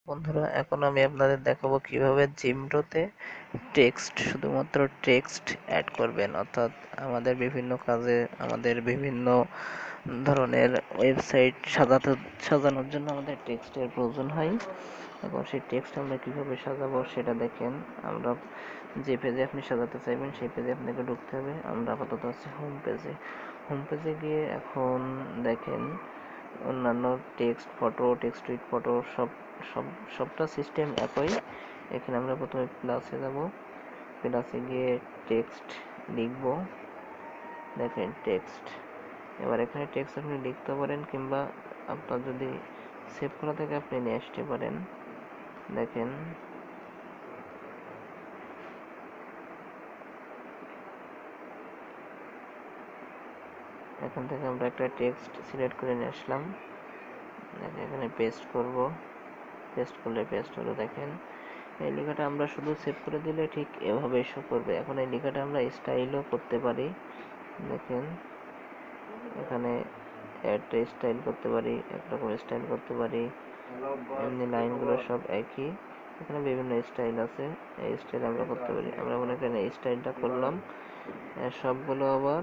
বন্ধুরা, এখন আমি আপনাদের দেখাবো কিভাবে জিমটোতে শুধুমাত্র টেক্সট অ্যাড করবেন। অর্থাৎ আমাদের বিভিন্ন কাজে আমাদের বিভিন্ন ধরনের ওয়েবসাইট সাজানোর জন্য আমাদের টেক্সটের প্রয়োজন হয়। এখন সেই টেক্সট আমরা কিভাবে সাজাবো সেটা দেখেন। আমরা যে পেজে আপনি সাজাতে চাইবেন সেই পেজে আপনাকে ঢুকতে হবে। আমরা আপাতত আছি হোম পেজে গিয়ে এখন দেখেন অন্যান্য টেক্সট উইথ ফটো সবটা সিস্টেম একই। এখানে আমরা প্রথমে প্লাসে যাব, প্লাসে গিয়ে টেক্সট লিখব। দেখেন টেক্সট, এবার এখানে টেক্সট আপনি লিখতে পারেন কিংবা আপনার যদি সেভ করা থেকে আপনি নিয়ে আসতে পারেন। দেখেন এখান থেকে আমরা একটা টেক্সট সিলেক্ট করে নিয়ে আসলাম। এখানে পেস্ট করব, পেস্ট করলে পেস্ট হলো। দেখেন এই লেখাটা আমরা শুধু সেভ করে দিলে ঠিক এভাবে শো করবে। এখন এই লেখাটা আমরা স্টাইলও করতে পারি। দেখেন এখানে একটা স্টাইল করতে পারি, একরকম স্টাইল করতে পারি, এমনি লাইনগুলো সব একই। এখানে বিভিন্ন স্টাইল আছে, এই স্টাইল আমরা করতে পারি। আমরা মনে করেন এই স্টাইলটা করলাম। সবগুলো আবার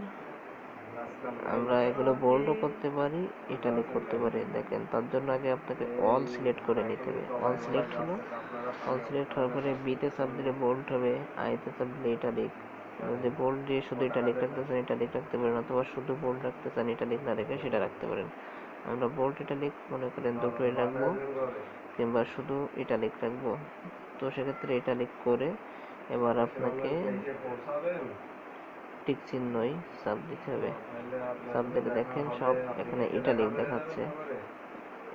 আমরা এগুলো বোল্ডও করতে পারি, ইটালিক করতে পারি। দেখেন তার জন্য আগে আপনাকে অল সিলেক্ট করে নিতে হবে। অল সিলেক্ট হওয়ার পরে বিতে চাপ দিলে বোল্ড হবে, আইতে চাপ দিলে ইটালিক। যদি বোল্ড দিয়ে শুধু ইটালিক রাখতে চান ইটালিক রাখতে পারেন, অথবা শুধু বোল্ড রাখতে চান ইটালিক না রেখে সেটা রাখতে পারেন। আমরা বোল্ড ইটালিক মনে করেন দুটোই রাখবো, কিংবা শুধু ইটালিক রাখবো। তো সেক্ষেত্রে ইটালিক করে এবার আপনাকে টিক চিহ্নই চাপ দিতে হবে। চাপ দিলে দেখেন সব এখানে ইটালিক দেখাচ্ছে।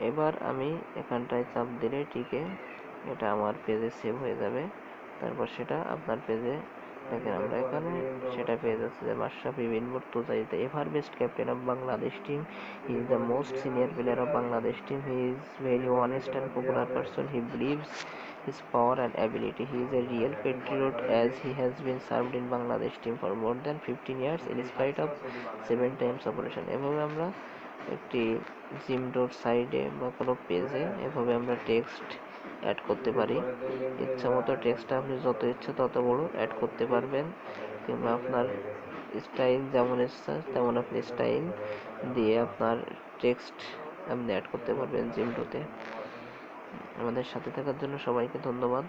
এবার আমি এখানটায় চাপ দিলে টিকে এটা আমার পেজে সেভ হয়ে যাবে। তারপর সেটা আপনার পেজে দেখেন আমরা এখানে সেটা পেয়ে যাচ্ছে যে Mashrafe Bin Mortaza ever best captain of Bangladesh team, he is the most senior player of Bangladesh team, he is very honest and popular person, he believes his power and ability, he is a real patriot as he has been served in Bangladesh team for more than 15 years in spite of 7 times operation। এভাবে আমরা একটি জিমডোর সাইডে বা কোনো পেজে এভাবে আমরা text add করতে পারি। ইচ্ছা মতো টেক্সটটা আপনি যত ইচ্ছে তত বড় অ্যাড করতে পারবেন, কিংবা আপনার স্টাইল যেমন ইচ্ছা তেমন আপনি স্টাইল দিয়ে আপনার টেক্সট আপনি অ্যাড করতে পারবেন জিমডোতে। আমাদের সাথে থাকার জন্য সবাইকে ধন্যবাদ।